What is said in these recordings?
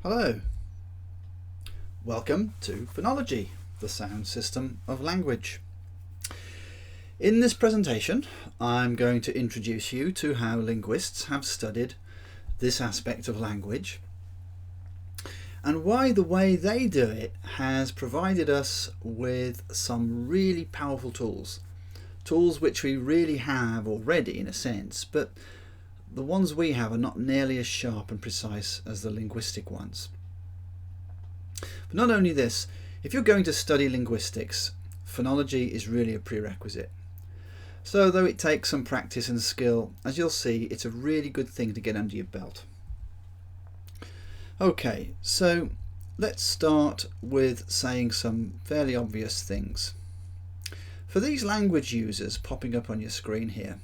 Hello, welcome to Phonology, the sound system of language. In this presentation, I'm going to introduce you to how linguists have studied this aspect of language and why the way they do it has provided us with some really powerful tools which we really have already in a sense, but the ones we have are not nearly as sharp and precise as the linguistic ones. But not only this, if you're going to study linguistics, phonology is really a prerequisite. So though it takes some practice and skill, as you'll see, it's a really good thing to get under your belt. Okay, so let's start with saying some fairly obvious things. For these language users popping up on your screen here,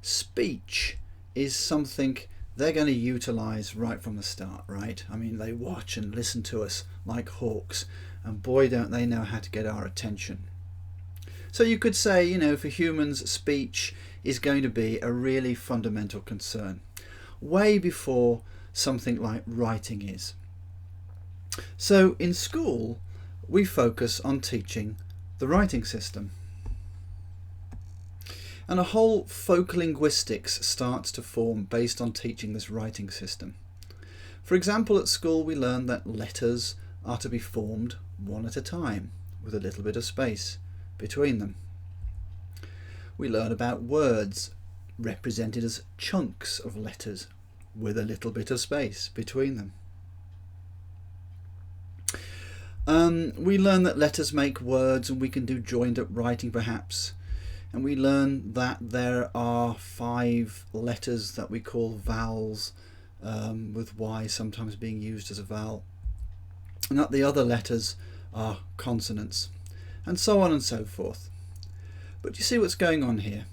speech is something they're going to utilize right from the start, right? I mean, they watch and listen to us like hawks, and boy don't they know how to get our attention. So you could say, for humans, speech is going to be a really fundamental concern, way before something like writing is. So in school, we focus on teaching the writing system. And a whole folk linguistics starts to form based on teaching this writing system. For example, at school we learn that letters are to be formed one at a time, with a little bit of space between them. We learn about words represented as chunks of letters, with a little bit of space between them. We learn that letters make words, and we can do joined up writing perhaps. And we learn that there are 5 letters that we call vowels, with Y sometimes being used as a vowel, and that the other letters are consonants, and so on and so forth. But you see what's going on here?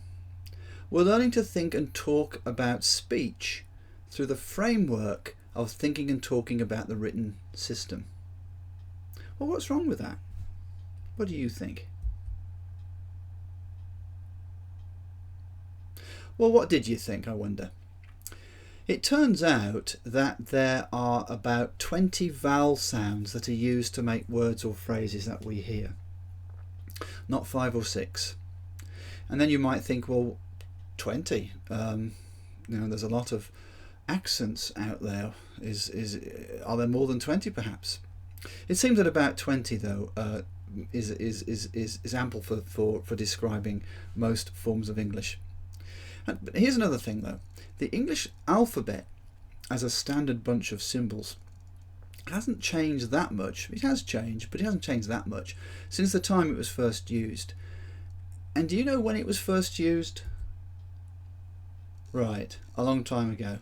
We're learning to think and talk about speech through the framework of thinking and talking about the written system. Well, what's wrong with that? What do you think? Well, what did you think, I wonder? It turns out that there are about 20 vowel sounds that are used to make words or phrases that we hear, not 5 or 6. And then you might think, well, 20. There's a lot of accents out there. Are there more than 20 perhaps? It seems that about 20 though is ample for describing most forms of English. But here's another thing though. The English alphabet as a standard bunch of symbols hasn't changed that much. It has changed, but it hasn't changed that much since the time it was first used. And do you know when it was first used? Right, a long time ago.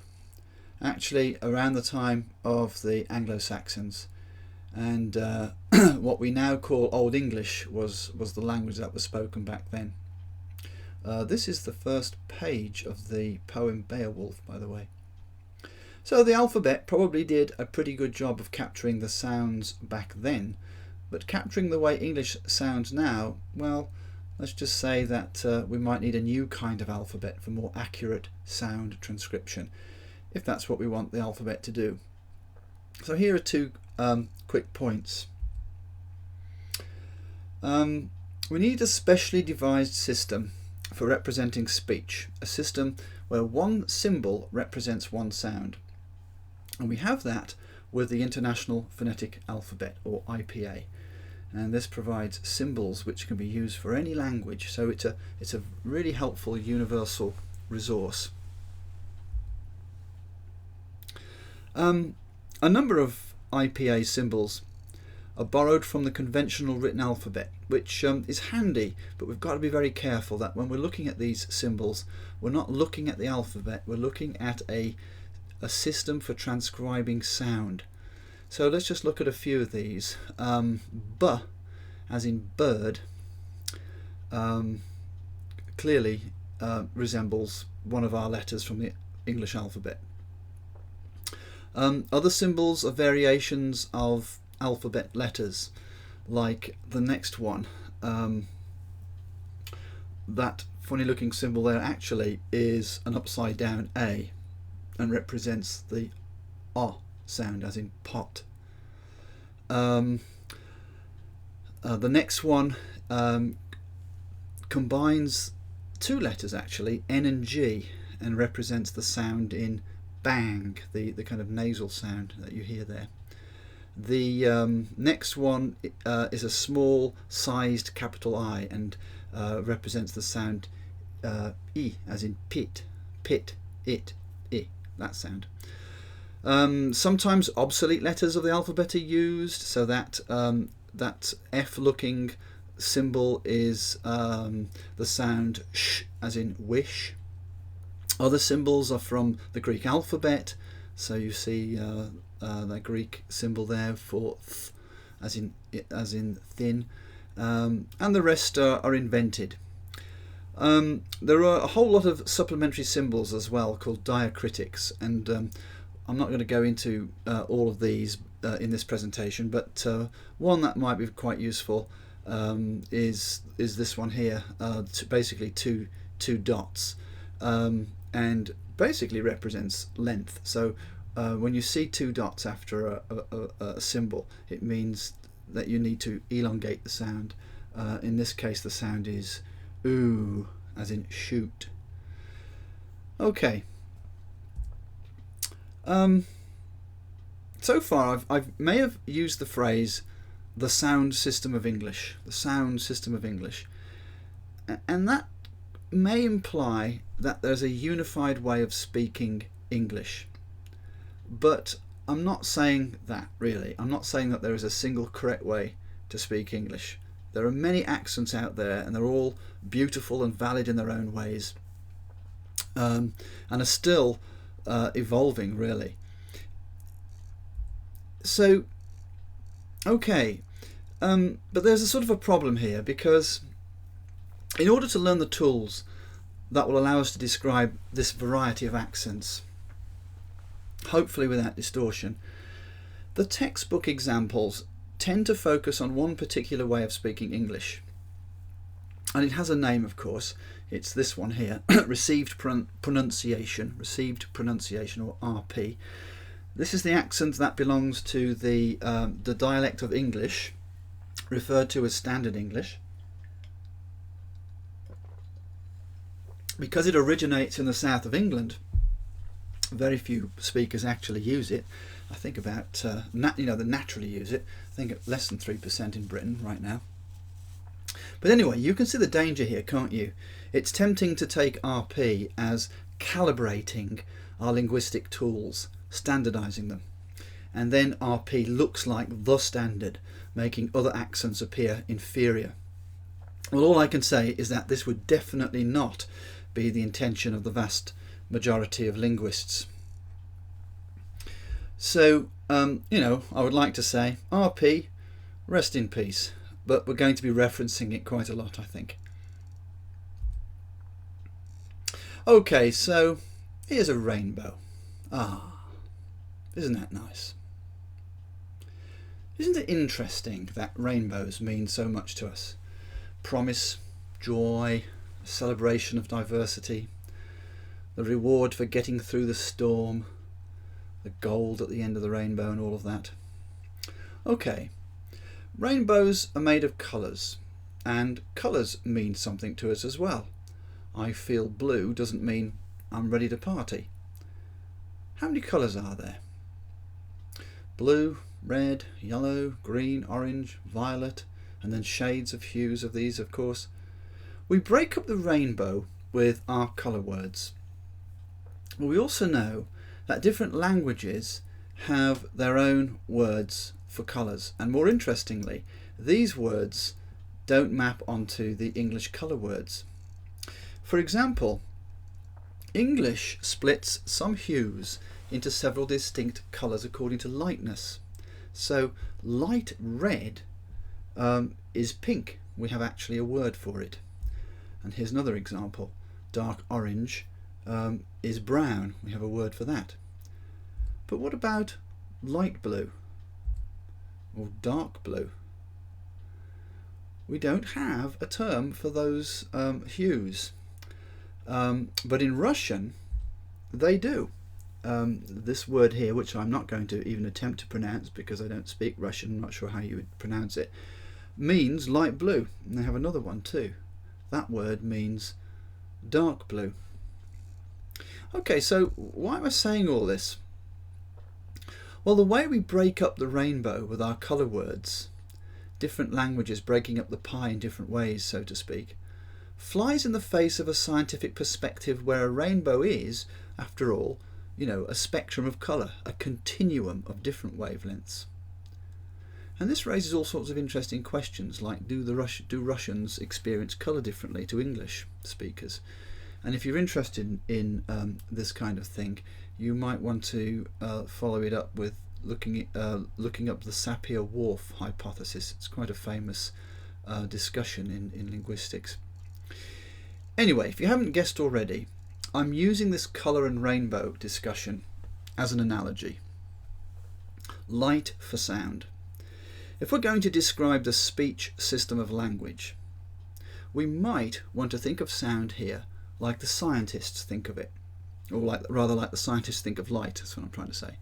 Actually around the time of the Anglo-Saxons. And what we now call Old English was the language that was spoken back then. This is the first page of the poem Beowulf, by the way. So the alphabet probably did a pretty good job of capturing the sounds back then, but capturing the way English sounds now, well, let's just say that we might need a new kind of alphabet for more accurate sound transcription, if that's what we want the alphabet to do. So here are 2 quick points. We need a specially devised system for representing speech, a system where one symbol represents one sound. And we have that with the International Phonetic Alphabet, or IPA. And this provides symbols which can be used for any language, so it's a really helpful universal resource. A number of IPA symbols are borrowed from the conventional written alphabet, which is handy, but we've got to be very careful that when we're looking at these symbols, we're not looking at the alphabet, we're looking at a system for transcribing sound. So let's just look at a few of these. B, as in bird, clearly resembles one of our letters from the English alphabet. Other symbols are variations of alphabet letters, like the next one. That funny looking symbol there actually is an upside down A and represents the O sound, as in pot. The next one combines two letters actually, N and G, and represents the sound in bang, the kind of nasal sound that you hear there. The next one is a small sized capital I and represents the sound E, as in pit, pit, it, I, that sound. Sometimes obsolete letters of the alphabet are used, so that that F-looking symbol is the sound sh, as in wish. Other symbols are from the Greek alphabet, so you see the Greek symbol there for th, as in thin, and the rest are invented. There are a whole lot of supplementary symbols as well called diacritics, and I'm not going to go into all of these in this presentation, but one that might be quite useful is this one here, basically two dots, and basically represents length. So when you see two dots after a symbol, it means that you need to elongate the sound. In this case, the sound is ooh, as in shoot. Okay. So far I may have used the phrase the sound system of English, the sound system of English, and that may imply that there's a unified way of speaking English, but I'm not saying that really. I'm not saying that there is a single correct way to speak English. There are many accents out there and they're all beautiful and valid in their own ways, and are still evolving really. So okay, but there's a sort of a problem here, because in order to learn the tools that will allow us to describe this variety of accents, hopefully without distortion, the textbook examples tend to focus on one particular way of speaking English, and it has a name, of course. It's this one here, received pronunciation, or RP. This is the accent that belongs to the dialect of English referred to as Standard English. Because it originates in the south of England, very few speakers actually use it. I think about, they naturally use it. I think less than 3% in Britain right now. But anyway, you can see the danger here, can't you? It's tempting to take RP as calibrating our linguistic tools, standardizing them, and then RP looks like the standard, making other accents appear inferior. Well, all I can say is that this would definitely not be the intention of the vast majority of linguists. So, I would like to say RP, rest in peace, but we're going to be referencing it quite a lot, I think. Okay, so here's a rainbow. Isn't that nice? Isn't it interesting that rainbows mean so much to us? Promise, joy, a celebration of diversity, the reward for getting through the storm, the gold at the end of the rainbow, and all of that. Okay, rainbows are made of colours, and colours mean something to us as well. I feel blue doesn't mean I'm ready to party. How many colours are there? Blue, red, yellow, green, orange, violet, and then shades of hues of these, of course. We break up the rainbow with our colour words. But we also know that different languages have their own words for colours, and more interestingly, these words don't map onto the English colour words. For example, English splits some hues into several distinct colours according to lightness. So light red is pink. We have actually a word for it. And here's another example. Dark orange is brown. We have a word for that. But what about light blue or dark blue? We don't have a term for those hues. But in Russian, they do. this word here, which I'm not going to even attempt to pronounce because I don't speak Russian, I'm not sure how you would pronounce it, means light blue. And they have another one too. That word means dark blue. Okay, so why am I saying all this? Well, the way we break up the rainbow with our colour words, different languages breaking up the pie in different ways, so to speak, flies in the face of a scientific perspective where a rainbow is, after all, a spectrum of colour, a continuum of different wavelengths. And this raises all sorts of interesting questions, like do Russians experience colour differently to English speakers? And if you're interested in this kind of thing, you might want to follow it up with looking up the Sapir-Whorf hypothesis. It's quite a famous discussion in linguistics. Anyway, if you haven't guessed already, I'm using this colour and rainbow discussion as an analogy. Light for sound. If we're going to describe the speech system of language, we might want to think of sound here like the scientists think of it, or rather like the scientists think of light, that's what I'm trying to say,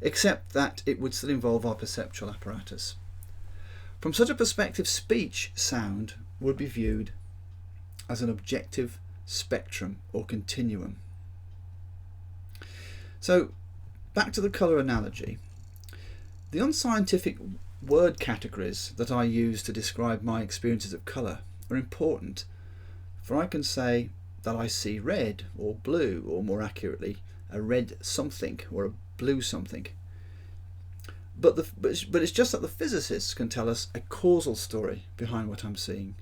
except that it would still involve our perceptual apparatus. From such a perspective, speech sound would be viewed as an objective spectrum or continuum. So back to the colour analogy. The unscientific word categories that I use to describe my experiences of colour are important, for I can say that I see red or blue, or more accurately a red something or a blue something. But it's just that the physicists can tell us a causal story behind what I'm seeing.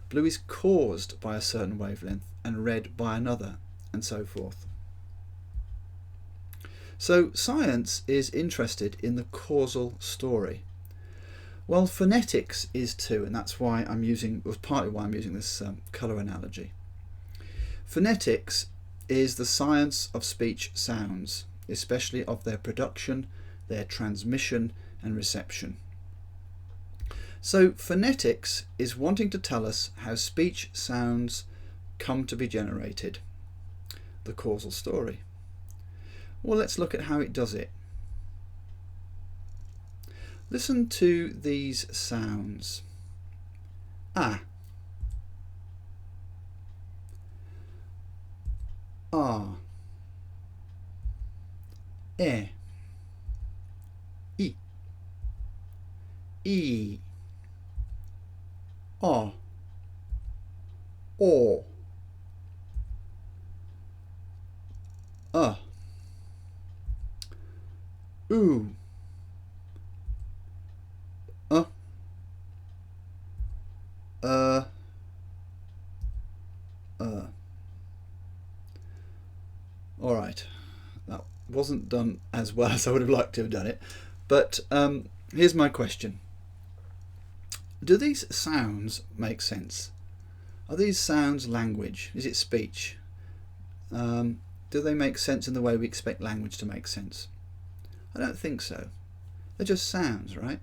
Blue is caused by a certain wavelength and red by another, and so forth. So science is interested in the causal story. Well, phonetics is too, and that's why partly why I'm using this colour analogy. Phonetics is the science of speech sounds, especially of their production, their transmission and reception. So phonetics is wanting to tell us how speech sounds come to be generated, the causal story. Well, let's look at how it does it. Listen to these sounds. A, A, E, I, O, U, All right, that wasn't done as well as I would have liked to have done it, but here's my question. Do these sounds make sense? Are these sounds language? Is it speech? Do they make sense in the way we expect language to make sense? I don't think so. They're just sounds, right?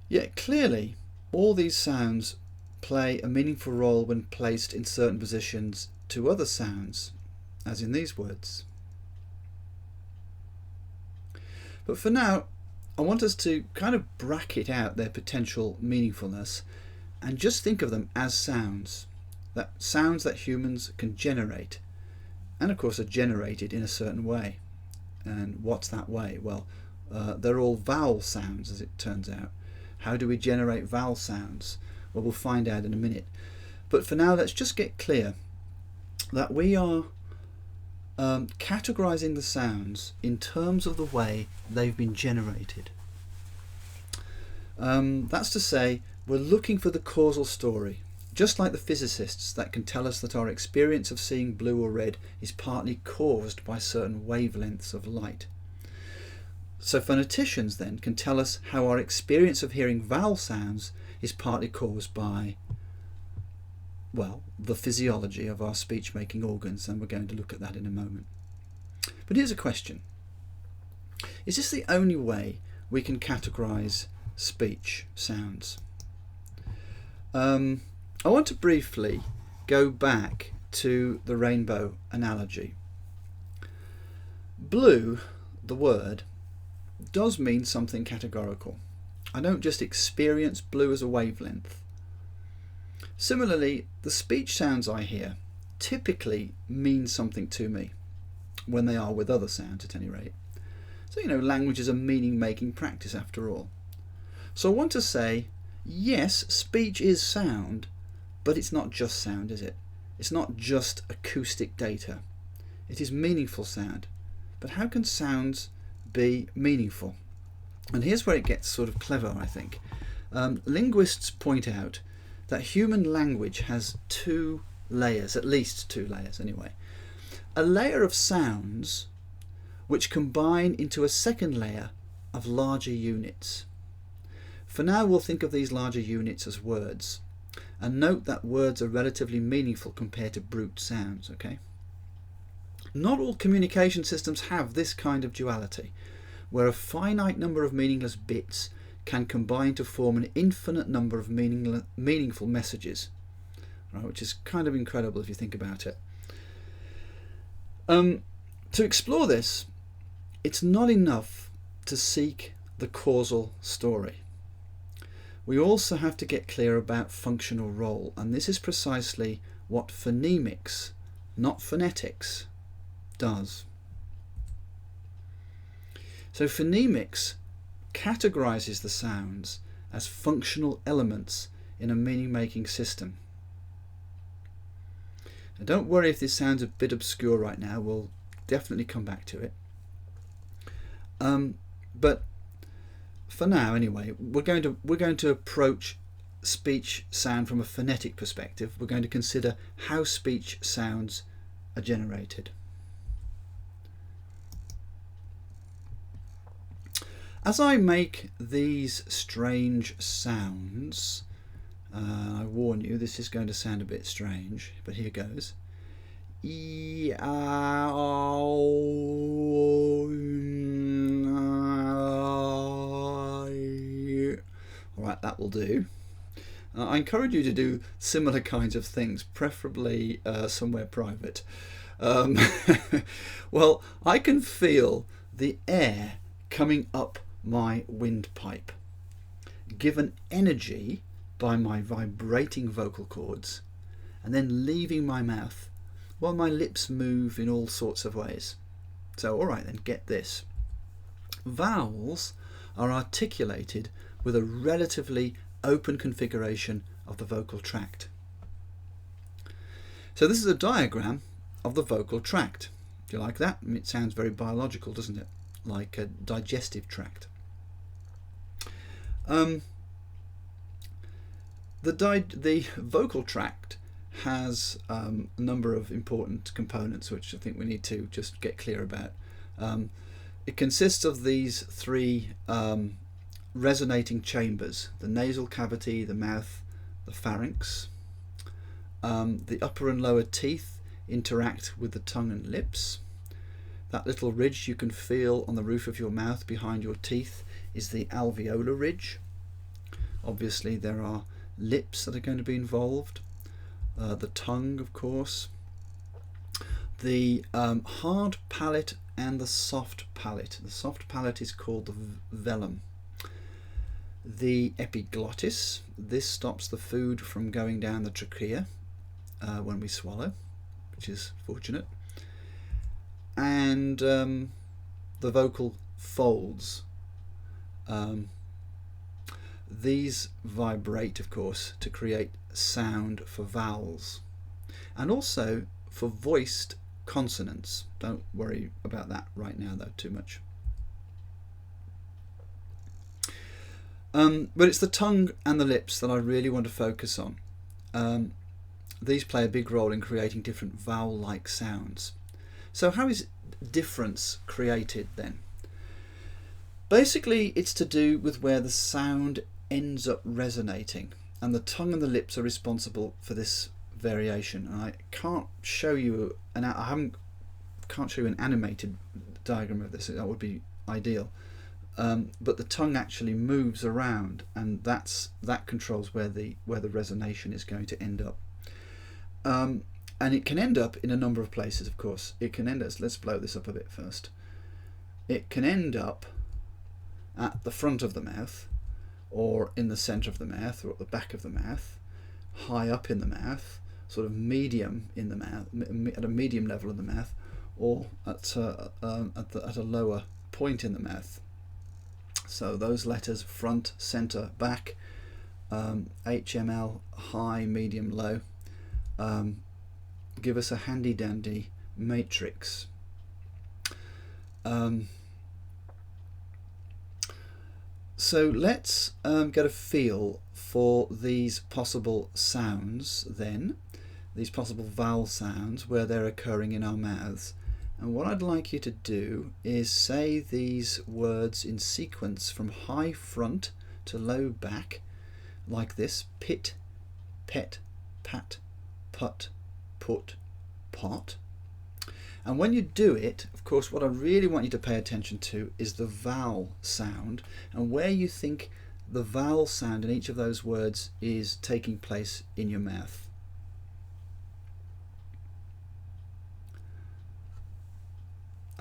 Yet clearly, all these sounds play a meaningful role when placed in certain positions to other sounds, as in these words. But for now, I want us to kind of bracket out their potential meaningfulness and just think of them as sounds that humans can generate, and of course are generated in a certain way. And what's that way? Well, they're all vowel sounds, as it turns out. How do we generate vowel sounds? Well, we'll find out in a minute. But for now, let's just get clear that we are categorizing the sounds in terms of the way they've been generated. That's to say, we're looking for the causal story, just like the physicists that can tell us that our experience of seeing blue or red is partly caused by certain wavelengths of light. So phoneticians then can tell us how our experience of hearing vowel sounds is partly caused by, well, the physiology of our speech-making organs, and we're going to look at that in a moment. But here's a question. Is this the only way we can categorize speech sounds? I want to briefly go back to the rainbow analogy. Blue, the word, does mean something categorical. I don't just experience blue as a wavelength. Similarly, the speech sounds I hear typically mean something to me, when they are with other sounds at any rate. So, language is a meaning-making practice after all. So I want to say, yes, speech is sound, but it's not just sound, is it? It's not just acoustic data. It is meaningful sound. But how can sounds be meaningful? And here's where it gets sort of clever, I think. Linguists point out that human language has two layers, at least two layers anyway. A layer of sounds which combine into a second layer of larger units. For now we'll think of these larger units as words, and note that words are relatively meaningful compared to brute sounds, okay? Not all communication systems have this kind of duality, where a finite number of meaningless bits can combine to form an infinite number of meaningful messages, right, which is kind of incredible if you think about it. To explore this, it's not enough to seek the causal story. We also have to get clear about functional role, and this is precisely what phonemics, not phonetics, does. So phonemics categorizes the sounds as functional elements in a meaning-making system. Now, don't worry if this sounds a bit obscure right now, we'll definitely come back to it. But for now anyway, we're going to approach speech sound from a phonetic perspective. We're going to consider how speech sounds are generated. As I make these strange sounds, I warn you, this is going to sound a bit strange, but here goes. Alright, that will do. I encourage you to do similar kinds of things, preferably somewhere private. Well, I can feel the air coming up my windpipe, given energy by my vibrating vocal cords, and then leaving my mouth while my lips move in all sorts of ways. So, alright then, get this. Vowels are articulated with a relatively open configuration of the vocal tract. So this is a diagram of the vocal tract. Do you like that? It sounds very biological, doesn't it? Like a digestive tract. The vocal tract has a number of important components which I think we need to just get clear about. It consists of these three resonating chambers: the nasal cavity, the mouth, the pharynx. The upper and lower teeth interact with the tongue and lips. That little ridge you can feel on the roof of your mouth behind your teeth is the alveolar ridge. Obviously there are lips that are going to be involved, the tongue of course, the hard palate and the soft palate. The soft palate is called the velum. The epiglottis, this stops the food from going down the trachea when we swallow, which is fortunate. And the vocal folds. These vibrate, of course, to create sound for vowels and also for voiced consonants. Don't worry about that right now though too much. But it's the tongue and the lips that I really want to focus on. These play a big role in creating different vowel-like sounds. So how is difference created then? Basically it's to do with where the sound ends up resonating, and the tongue and the lips are responsible for this variation. And I can't show you can't show you an animated diagram of this, that would be ideal. But the tongue actually moves around, and that controls where the resonation is going to end up. And it can end up in a number of places, of course. It can end up, let's blow this up a bit first. It can end up at the front of the mouth, or in the center of the mouth, or at the back of the mouth, high up in the mouth, sort of medium in the mouth, at a medium level in the mouth, or at a lower point in the mouth. So those letters, front, center, back, HML, high, medium, low, give us a handy dandy matrix. So let's get a feel for these possible sounds then, these possible vowel sounds where they're occurring in our mouths. And what I'd like you to do is say these words in sequence from high front to low back, like this: pit, pet, pat, put, put, pot. And when you do it, of course, what I really want you to pay attention to is the vowel sound, and where you think the vowel sound in each of those words is taking place in your mouth.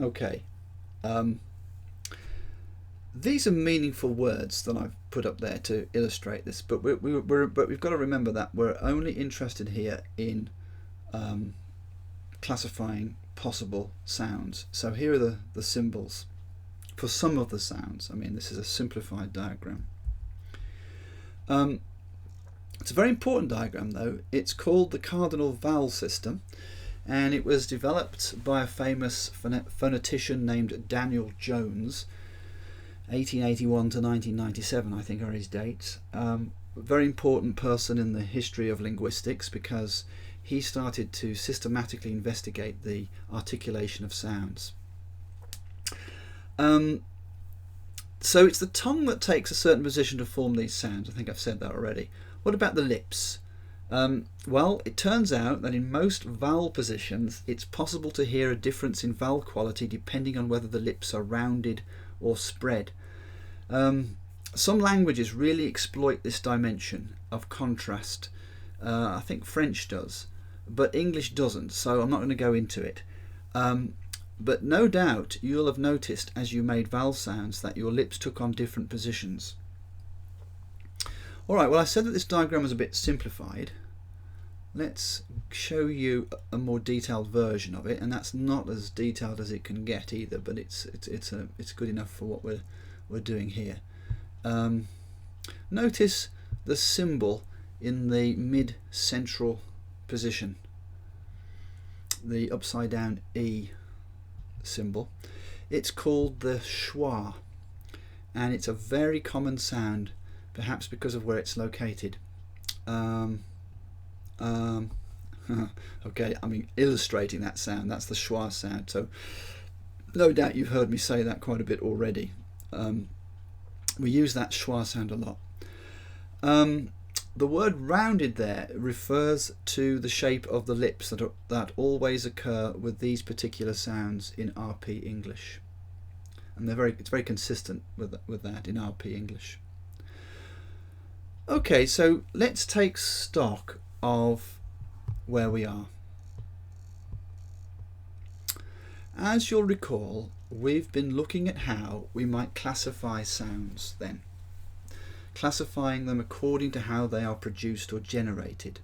Okay, these are meaningful words that I've put up there to illustrate this, but we've got to remember that we're only interested here in classifying possible sounds. So here are the symbols for some of the sounds. I mean, this is a simplified diagram. It's a very important diagram though. It's called the cardinal vowel system, and it was developed by a famous phonetician named Daniel Jones, 1881 to 1997 I think are his dates. A very important person in the history of linguistics, because he started to systematically investigate the articulation of sounds. So it's the tongue that takes a certain position to form these sounds. I think I've said that already. What about the lips? Well, it turns out that in most vowel positions it's possible to hear a difference in vowel quality depending on whether the lips are rounded or spread. Some languages really exploit this dimension of contrast. I think French does, but English doesn't, so I'm not going to go into it. But no doubt you'll have noticed as you made vowel sounds that your lips took on different positions. Alright, well, I said that this diagram was a bit simplified. Let's show you a more detailed version of it, and that's not as detailed as it can get either, but it's good enough for what we're doing here. Notice the symbol in the mid-central position, the upside down E symbol. It's called the schwa, and it's a very common sound, perhaps because of where it's located. Okay, I mean, illustrating that sound, that's the schwa sound, so no doubt you've heard me say that quite a bit already. We use that schwa sound a lot. The word rounded there refers to the shape of the lips that always occur with these particular sounds in RP English, and it's very consistent with that in RP English. Okay, so let's take stock of where we are. As you'll recall, we've been looking at how we might classify sounds then, classifying them according to how they are produced or generated.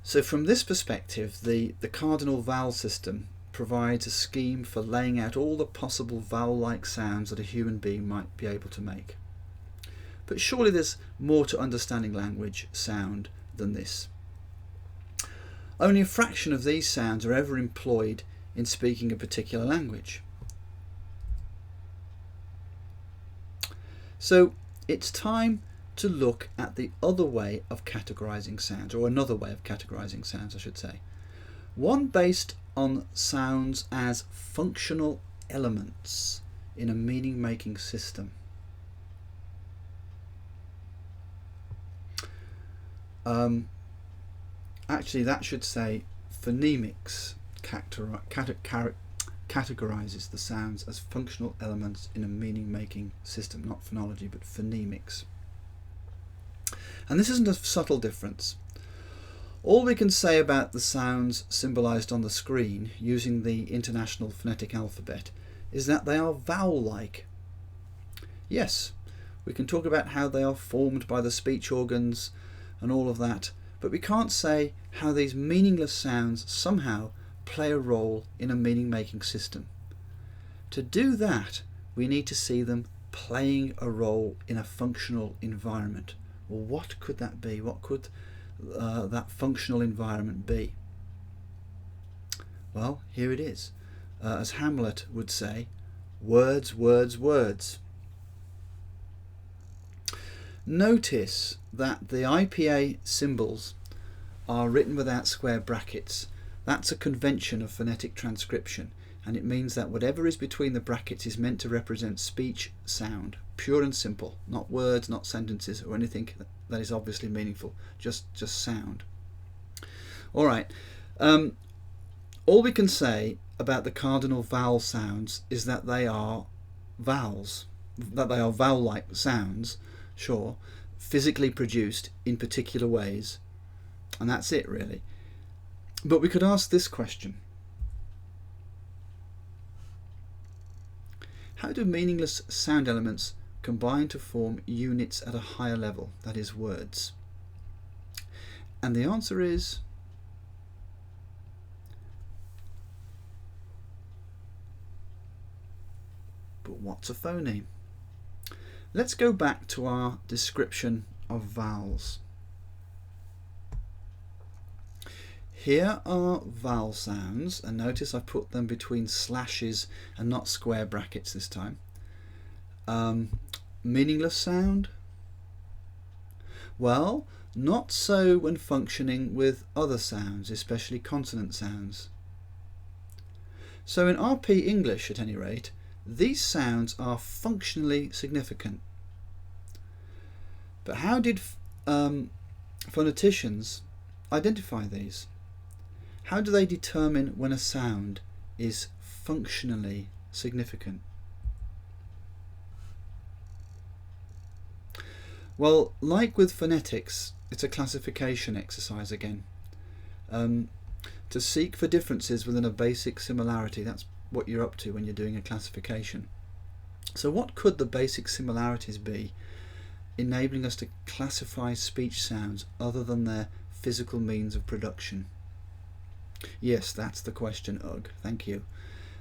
So from this perspective, the cardinal vowel system provides a scheme for laying out all the possible vowel-like sounds that a human being might be able to make. But surely there's more to understanding language sound than this. Only a fraction of these sounds are ever employed in speaking a particular language. So it's time to look at the other way of categorizing sounds, or another way of categorizing sounds I should say. One based on sounds as functional elements in a meaning-making system. Actually, that should say phonemics categorizes the sounds as functional elements in a meaning-making system, not phonology, but phonemics. And this isn't a subtle difference. All we can say about the sounds symbolised on the screen using the International Phonetic Alphabet is that they are vowel-like. Yes, we can talk about how they are formed by the speech organs and all of that, but we can't say how these meaningless sounds somehow play a role in a meaning-making system. To do that, we need to see them playing a role in a functional environment. Well, what could that be? What could that functional environment be? Well, here it is. As Hamlet would say, words, words, words. Notice that the IPA symbols are written without square brackets. That's a convention of phonetic transcription, and it means that whatever is between the brackets is meant to represent speech sound, pure and simple, not words, not sentences or anything that is obviously meaningful, just sound. All right, all we can say about the cardinal vowel sounds is that they are vowels, that they are vowel-like sounds, sure, physically produced in particular ways, and that's it really. But we could ask this question: how do meaningless sound elements combine to form units at a higher level, that is, words? And the answer is but what's a phoneme? Let's go back to our description of vowels. Here are vowel sounds, and notice I put them between slashes and not square brackets this time. Meaningless sound? Well, not so when functioning with other sounds, especially consonant sounds. So in RP English, at any rate, these sounds are functionally significant. But how did phoneticians identify these? How do they determine when a sound is functionally significant? Well, like with phonetics, it's a classification exercise again. To seek for differences within a basic similarity, that's what you're up to when you're doing a classification. So what could the basic similarities be enabling us to classify speech sounds other than their physical means of production? Yes, that's the question, Ugh, thank you.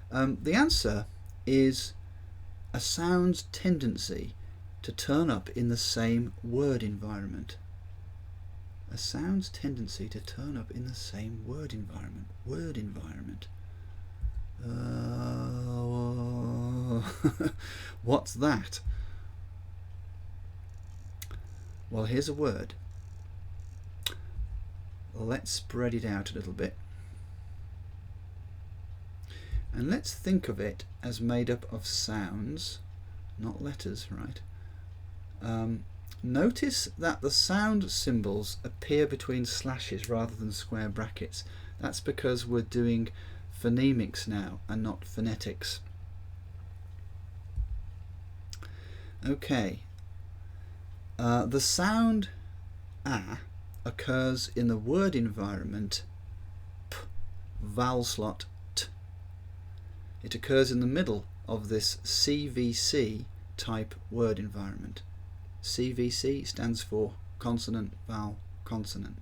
The answer is a sound's tendency to turn up in the same word environment. A sound's tendency to turn up in the same word environment. Word environment. What's that? Well, here's a word. Let's spread it out a little bit. And let's think of it as made up of sounds, not letters, right? Notice that the sound symbols appear between slashes rather than square brackets. That's because we're doing phonemics now and not phonetics. Okay. The sound a occurs in the word environment p, vowel slot t. It occurs in the middle of this CVC type word environment. CVC stands for consonant, vowel, consonant.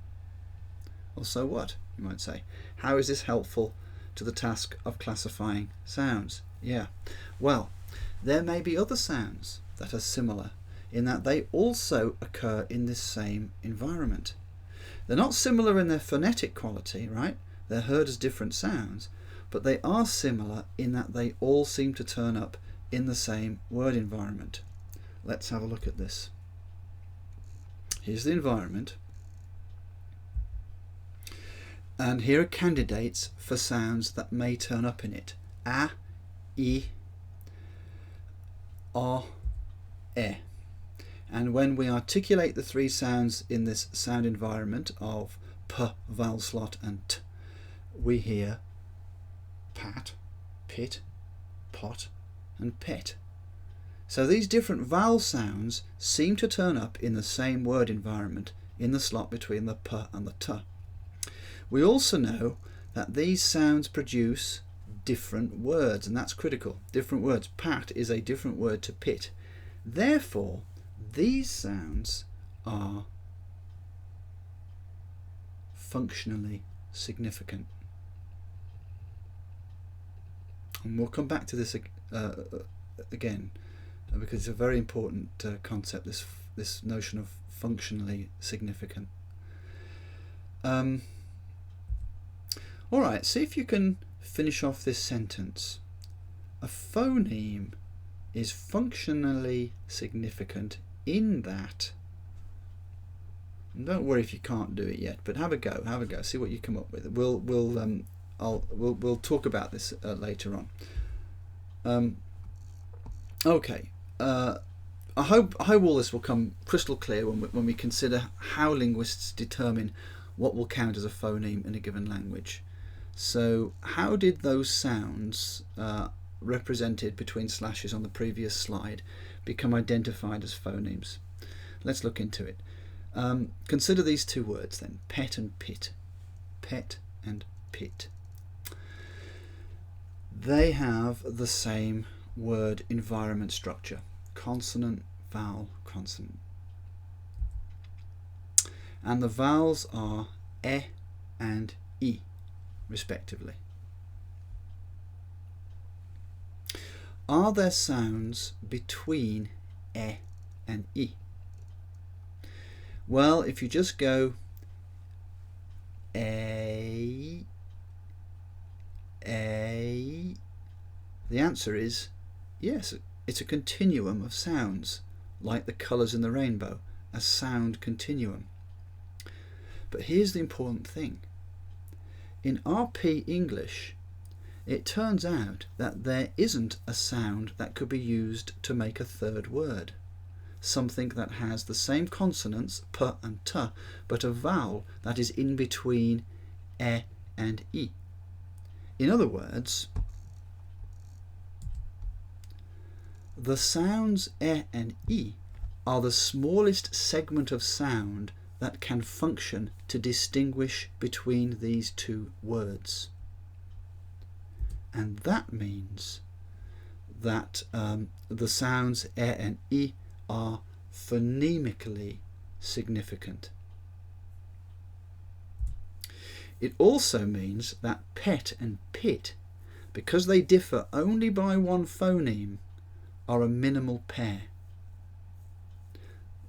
Well, so what, you might say? How is this helpful to the task of classifying sounds? Yeah, well, there may be other sounds that are similar in that they also occur in this same environment. They're not similar in their phonetic quality, right? They're heard as different sounds, but they are similar in that they all seem to turn up in the same word environment. Let's have a look at this. Here's the environment, and here are candidates for sounds that may turn up in it. A, I, O, E. And when we articulate the three sounds in this sound environment of P, vowel slot, and T, we hear pat, pit, pot, and pet. So these different vowel sounds seem to turn up in the same word environment in the slot between the P and the T. We also know that these sounds produce different words, and that's critical. Different words. Pat is a different word to pit. Therefore, these sounds are functionally significant. And we'll come back to this again, because it's a very important concept, this notion of functionally significant. Alright, see if you can finish off this sentence. A phoneme is functionally significant in that, and don't worry if you can't do it yet, but have a go, see what you come up with. We'll talk about this later on. Okay, I hope all this will come crystal clear when we consider how linguists determine what will count as a phoneme in a given language. So how did those sounds represented between slashes on the previous slide become identified as phonemes? Let's look into it. Consider these two words then, pet and pit. Pet and pit. They have the same word environment structure. Consonant, vowel, consonant. And the vowels are e and e, respectively. Are there sounds between e and e? Well, if you just go a, the answer is yes. It's a continuum of sounds, like the colours in the rainbow, a sound continuum. But here's the important thing. In RP English, it turns out that there isn't a sound that could be used to make a third word. Something that has the same consonants, p and t, but a vowel that is in between e and e. In other words, the sounds e and e are the smallest segment of sound that can function to distinguish between these two words. And that means that the sounds e and e are phonemically significant. It also means that pet and pit, because they differ only by one phoneme, are a minimal pair.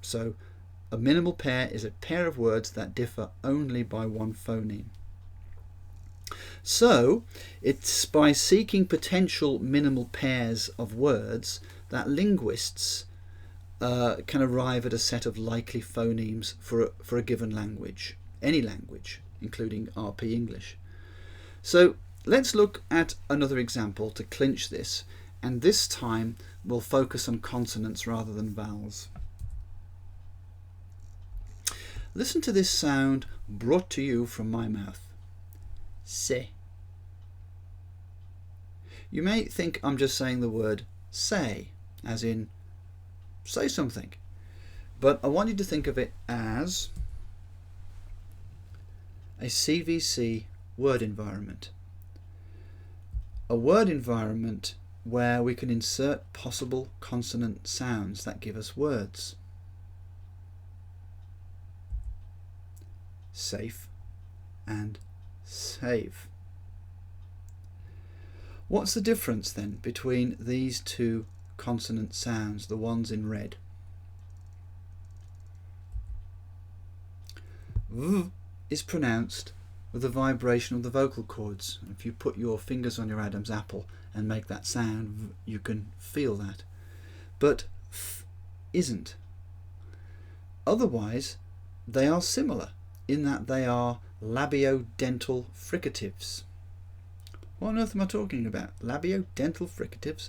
So a minimal pair is a pair of words that differ only by one phoneme. So it's by seeking potential minimal pairs of words that linguists can arrive at a set of likely phonemes for a given language, any language, including RP English. So let's look at another example to clinch this, and this time we'll focus on consonants rather than vowels. Listen to this sound brought to you from my mouth. Se. You may think I'm just saying the word say, as in say something, but I want you to think of it as a CVC word environment. A word environment where we can insert possible consonant sounds that give us words. Safe and save. What's the difference then between these two consonant sounds, the ones in red? V is pronounced with the vibration of the vocal cords. If you put your fingers on your Adam's apple and make that sound, you can feel that. But f isn't. Otherwise, they are similar in that they are labiodental fricatives. What on earth am I talking about? Labiodental fricatives?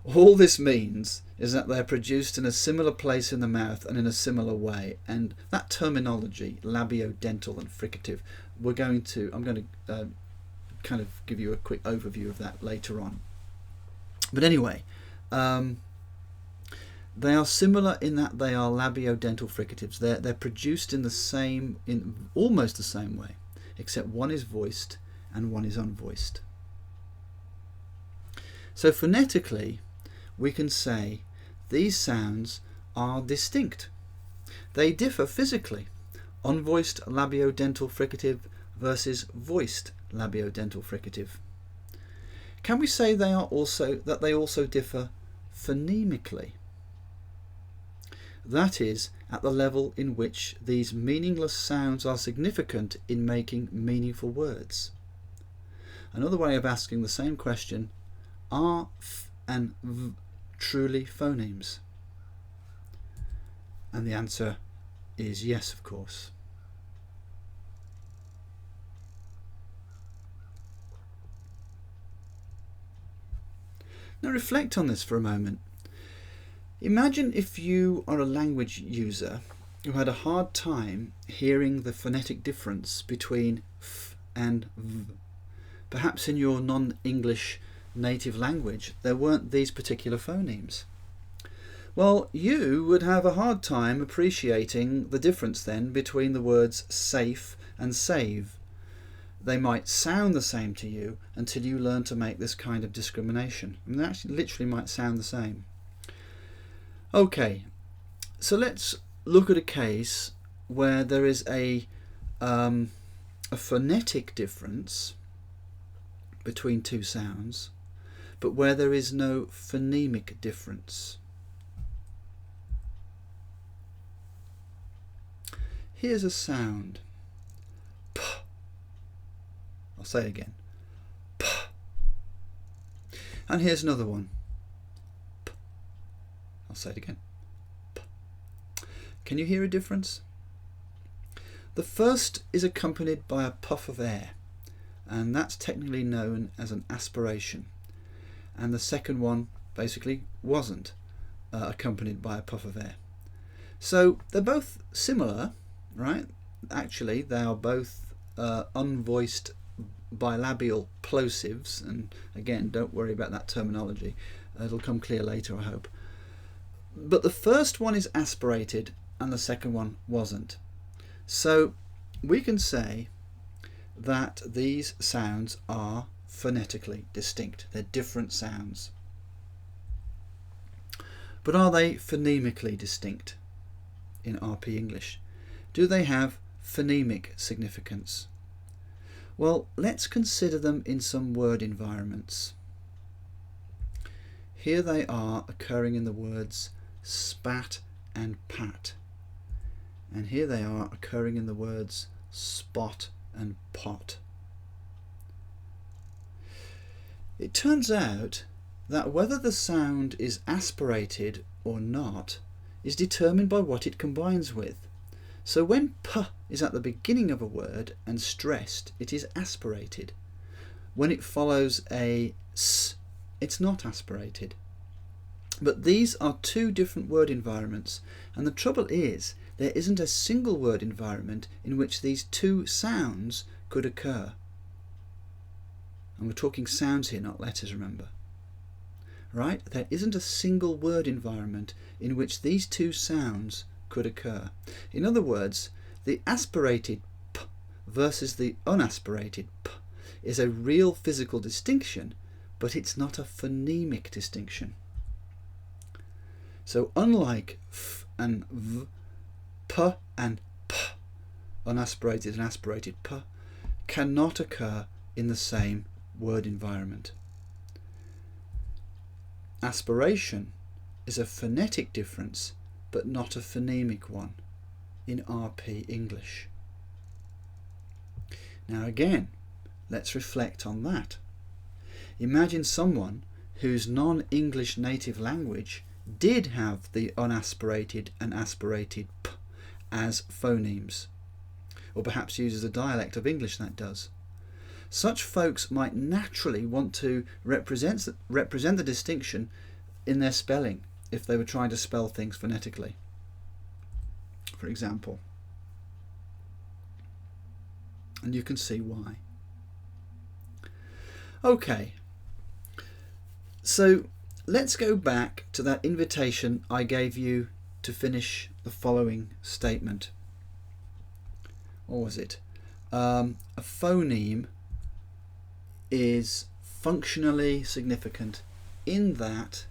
All this means is that they're produced in a similar place in the mouth and in a similar way, and that terminology, labiodental and fricative, I'm going to kind of give you a quick overview of that later on. But anyway, They are similar in that they are labiodental fricatives. They're produced in almost the same way, except one is voiced and one is unvoiced. So phonetically, we can say these sounds are distinct. They differ physically. Unvoiced labiodental fricative versus voiced labiodental fricative. Can we say they also differ phonemically? That is, at the level in which these meaningless sounds are significant in making meaningful words. Another way of asking the same question: are f and v truly phonemes? And the answer is yes, of course. Now reflect on this for a moment. Imagine if you are a language user who had a hard time hearing the phonetic difference between f and v. Perhaps in your non-English native language there weren't these particular phonemes. Well, you would have a hard time appreciating the difference then between the words safe and save. They might sound the same to you until you learn to make this kind of discrimination. I mean, they actually literally might sound the same. Okay, so let's look at a case where there is a phonetic difference between two sounds, but where there is no phonemic difference. Here's a sound. P. I'll say it again. P. And here's another one. P. I'll say it again. P. Can you hear a difference? The first is accompanied by a puff of air, and that's technically known as an aspiration. And the second one basically wasn't accompanied by a puff of air. So they're both similar, right? Actually, they are both unvoiced bilabial plosives, and again, don't worry about that terminology. It'll come clear later, I hope. But the first one is aspirated and the second one wasn't. So we can say that these sounds are phonetically distinct. They're different sounds. But are they phonemically distinct in RP English? Do they have phonemic significance? Well, let's consider them in some word environments. Here they are occurring in the words spat and pat. And here they are occurring in the words spot and pot. It turns out that whether the sound is aspirated or not is determined by what it combines with. So when p is at the beginning of a word and stressed, it is aspirated. When it follows a s, it's not aspirated. But these are two different word environments, and the trouble is there isn't a single word environment in which these two sounds could occur. And we're talking sounds here, not letters, remember. Right? There isn't a single word environment in which these two sounds could occur. In other words, the aspirated p versus the unaspirated p is a real physical distinction, but it's not a phonemic distinction. So unlike f and v, p and p, unaspirated and aspirated p, cannot occur in the same word environment. Aspiration is a phonetic difference, but not a phonemic one in RP English. Now again, let's reflect on that. Imagine someone whose non-English native language did have the unaspirated and aspirated p as phonemes, or perhaps uses a dialect of English that does. Such folks might naturally want to represent the distinction in their spelling if they were trying to spell things phonetically. For example. And you can see why. Okay, so let's go back to that invitation I gave you to finish the following statement. Or was it? A phoneme is functionally significant in that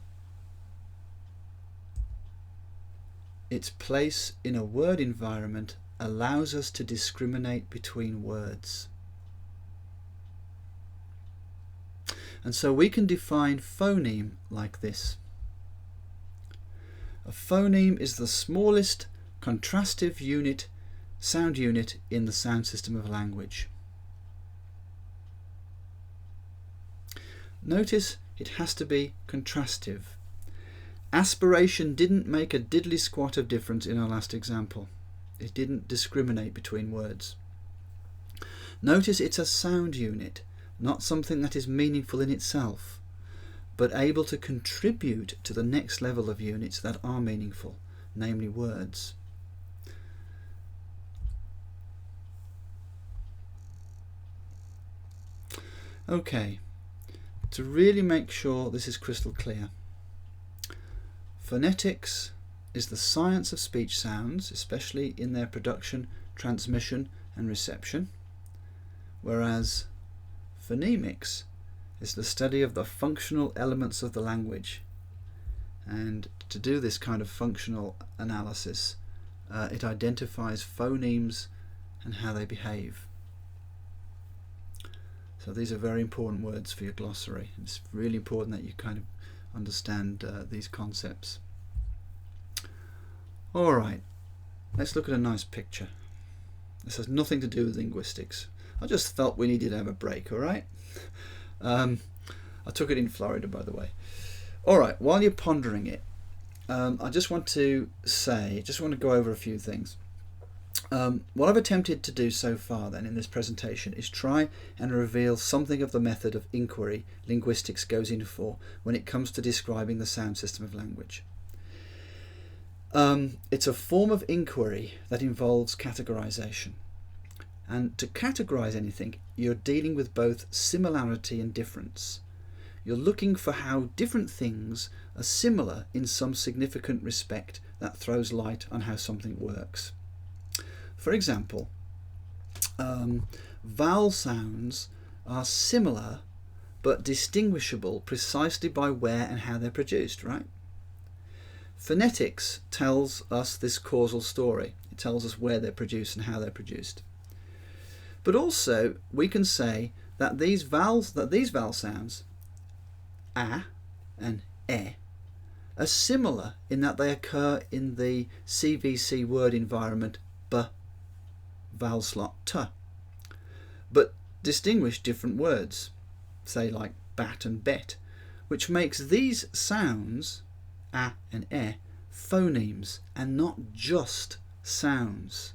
its place in a word environment allows us to discriminate between words. And so we can define phoneme like this. A phoneme is the smallest contrastive unit, sound unit in the sound system of a language. Notice it has to be contrastive. Aspiration didn't make a diddly squat of difference in our last example. It didn't discriminate between words. Notice it's a sound unit, not something that is meaningful in itself, but able to contribute to the next level of units that are meaningful, namely words. Okay, to really make sure this is crystal clear, phonetics is the science of speech sounds, especially in their production, transmission and reception, whereas phonemics is the study of the functional elements of the language. And to do this kind of functional analysis, it identifies phonemes and how they behave. So these are very important words for your glossary. It's really important that you kind of understand these concepts. Alright, let's look at a nice picture. This has nothing to do with linguistics. I just felt we needed to have a break, alright? I took it in Florida, by the way. Alright, while you're pondering it, I just want to go over a few things. What I've attempted to do so far then in this presentation is try and reveal something of the method of inquiry linguistics goes in for when it comes to describing the sound system of language. It's a form of inquiry that involves categorization. And to categorize anything, you're dealing with both similarity and difference. You're looking for how different things are similar in some significant respect that throws light on how something works. For example, vowel sounds are similar but distinguishable precisely by where and how they're produced, right? Phonetics tells us this causal story. It tells us where they're produced and how they're produced. But also we can say that these vowel sounds, a and e, are similar in that they occur in the CVC word environment b, vowel slot t, but distinguish different words, say like bat and bet, which makes these sounds, a and e, phonemes and not just sounds.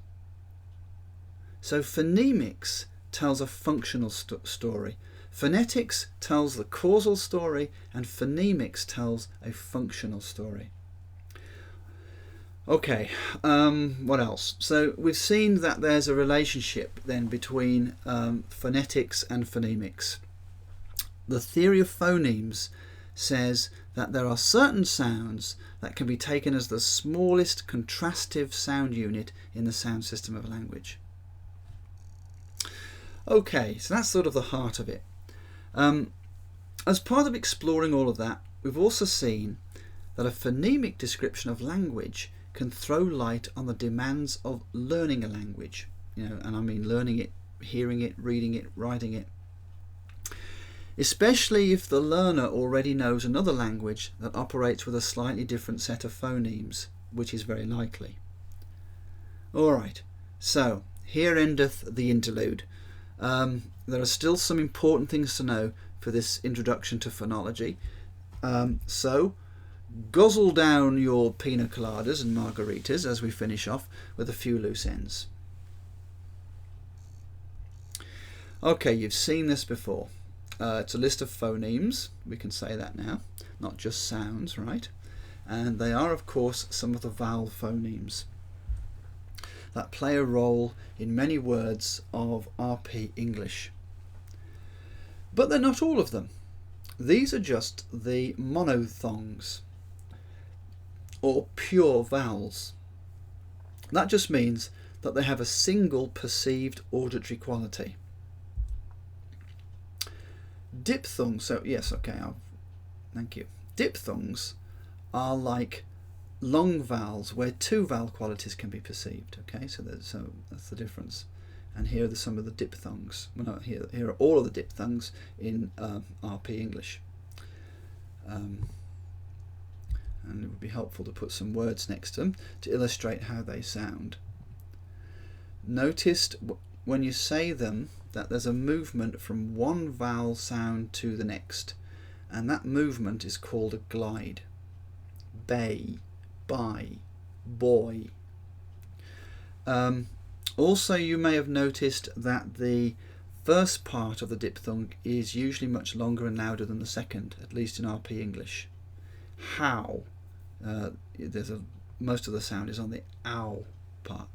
So phonemics tells a functional story, phonetics tells the causal story, and phonemics tells a functional story. Okay, what else? So we've seen that there's a relationship then between phonetics and phonemics. The theory of phonemes says that there are certain sounds that can be taken as the smallest contrastive sound unit in the sound system of a language. Okay, so that's sort of the heart of it. As part of exploring all of that, we've also seen that a phonemic description of language can throw light on the demands of learning a language, and I mean learning it, hearing it, reading it, writing it, especially if the learner already knows another language that operates with a slightly different set of phonemes, which is very likely. Alright, so here endeth the interlude. There are still some important things to know for this introduction to phonology, so guzzle down your pina coladas and margaritas as we finish off with a few loose ends. Okay, you've seen this before. It's a list of phonemes, we can say that now, not just sounds, right? And they are of course some of the vowel phonemes that play a role in many words of RP English. But they're not all of them. These are just the monophthongs, or pure vowels. That just means that they have a single perceived auditory quality. Diphthongs, so yes, okay, thank you. Diphthongs are like long vowels where two vowel qualities can be perceived. Okay, so that's the difference. And here are some of the diphthongs. Well, no, here are all of the diphthongs in RP English. And it would be helpful to put some words next to them to illustrate how they sound. Notice when you say them that there's a movement from one vowel sound to the next, and that movement is called a glide. Bay, by, boy. Also, you may have noticed that the first part of the diphthong is usually much longer and louder than the second, at least in RP English. How. Most of the sound is on the ow part.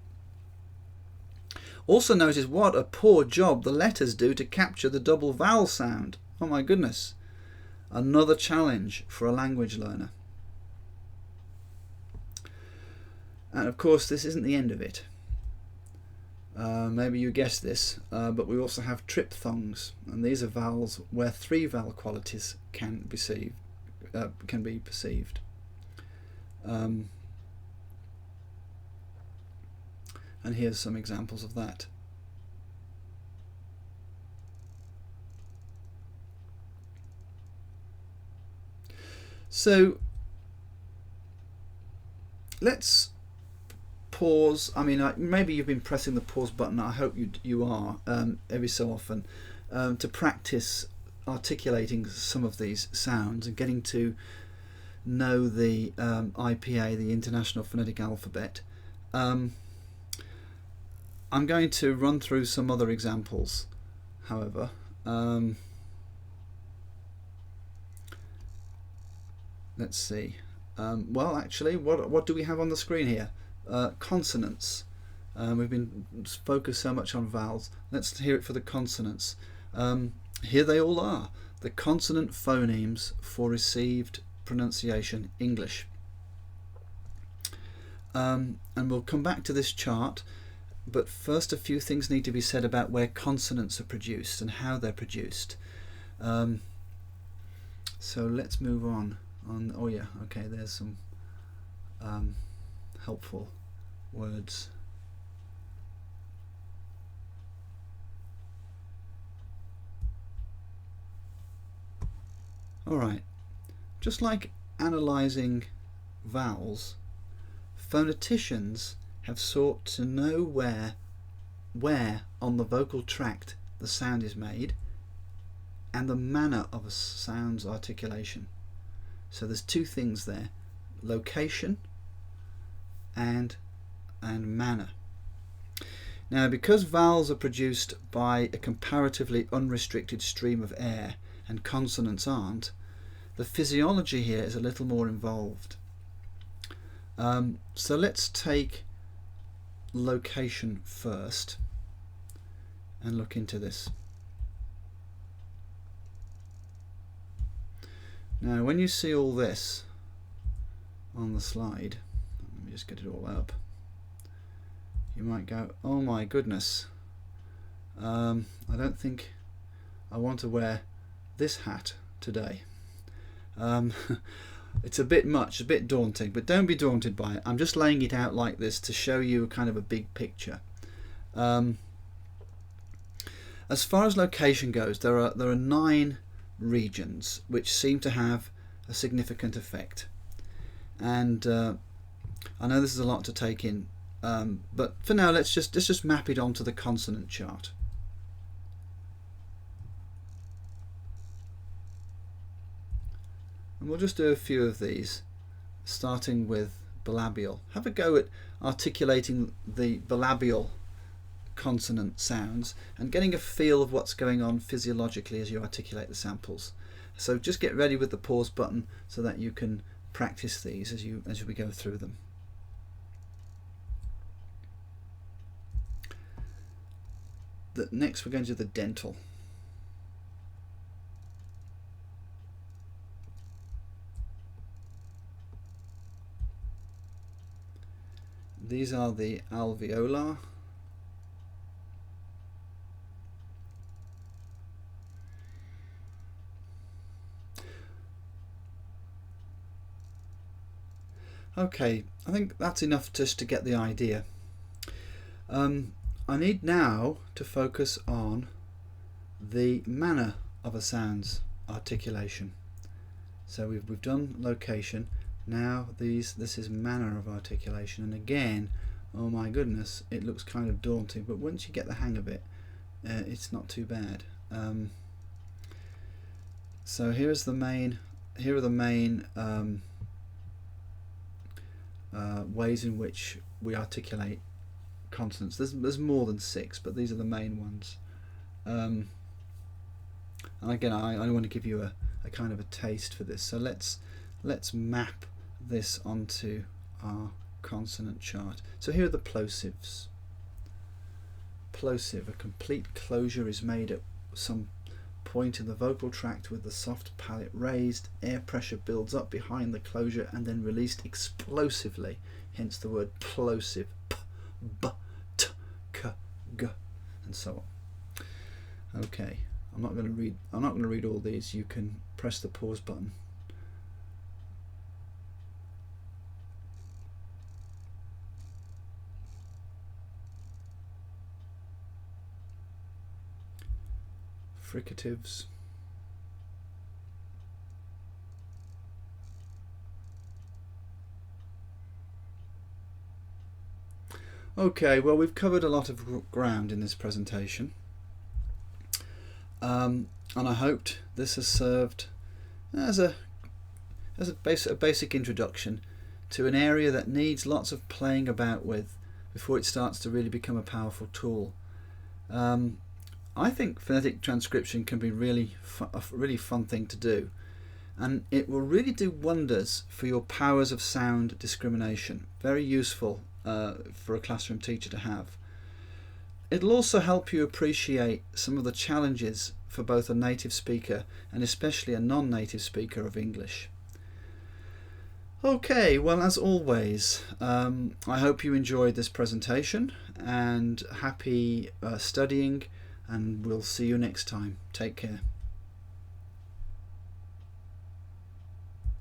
Also notice what a poor job the letters do to capture the double vowel sound. Oh my goodness. Another challenge for a language learner. And of course this isn't the end of it. Maybe you guessed this, but we also have triphthongs, and these are vowels where three vowel qualities can be perceived. And here's some examples of that. So let's pause. I mean, maybe you've been pressing the pause button. I hope you are every so often to practice articulating some of these sounds and getting to know the IPA, the International Phonetic Alphabet. I'm going to run through some other examples, however. Let's see. Well, actually, what do we have on the screen here? Consonants. We've been focused so much on vowels. Let's hear it for the consonants. Here they all are. The consonant phonemes for received pronunciation English. And we'll come back to this chart, but first a few things need to be said about where consonants are produced and how they're produced. So let's move on. Oh yeah, okay, there's some helpful words. Alright, just like analysing vowels, phoneticians have sought to know where on the vocal tract the sound is made and the manner of a sound's articulation. So there's two things there, location and manner. Now, because vowels are produced by a comparatively unrestricted stream of air and consonants aren't, the physiology here is a little more involved. So let's take location first and look into this. Now, when you see all this on the slide, let me just get it all up, you might go, oh my goodness, I don't think I want to wear this hat today. It's a bit much, a bit daunting, but don't be daunted by it. I'm just laying it out like this to show you kind of a big picture. As far as location goes, there are 9 regions which seem to have a significant effect, and I know this is a lot to take in, but for now let's just map it onto the consonant chart. And we'll just do a few of these, starting with bilabial. Have a go at articulating the bilabial consonant sounds and getting a feel of what's going on physiologically as you articulate the samples. So just get ready with the pause button so that you can practice these as we go through them. Next we're going to do the dental. these are the alveolar. Okay, I think that's enough just to get the idea. I need now to focus on the manner of a sound's articulation. So we've done location. Now this is manner of articulation, and again, oh my goodness, it looks kind of daunting, but once you get the hang of it, it's not too bad. So here are the main ways in which we articulate consonants. There's more than 6, but these are the main ones. And again, I want to give you a kind of a taste for this. So let's map this onto our consonant chart. So here are the plosives. Plosive, a complete closure is made at some point in the vocal tract with the soft palate raised. Air pressure builds up behind the closure and then released explosively. Hence the word plosive. P, b, t, k, g, and so on. Okay, I'm not going to read all these. You can press the pause button. Fricatives. Okay, well, we've covered a lot of ground in this presentation, and I hoped this has served as a basic introduction to an area that needs lots of playing about with before it starts to really become a powerful tool. I think phonetic transcription can be a really fun thing to do, and it will really do wonders for your powers of sound discrimination. Very useful for a classroom teacher to have. It'll also help you appreciate some of the challenges for both a native speaker and especially a non-native speaker of English. Okay, well, as always, I hope you enjoyed this presentation, and happy studying, and we'll see you next time. Take care.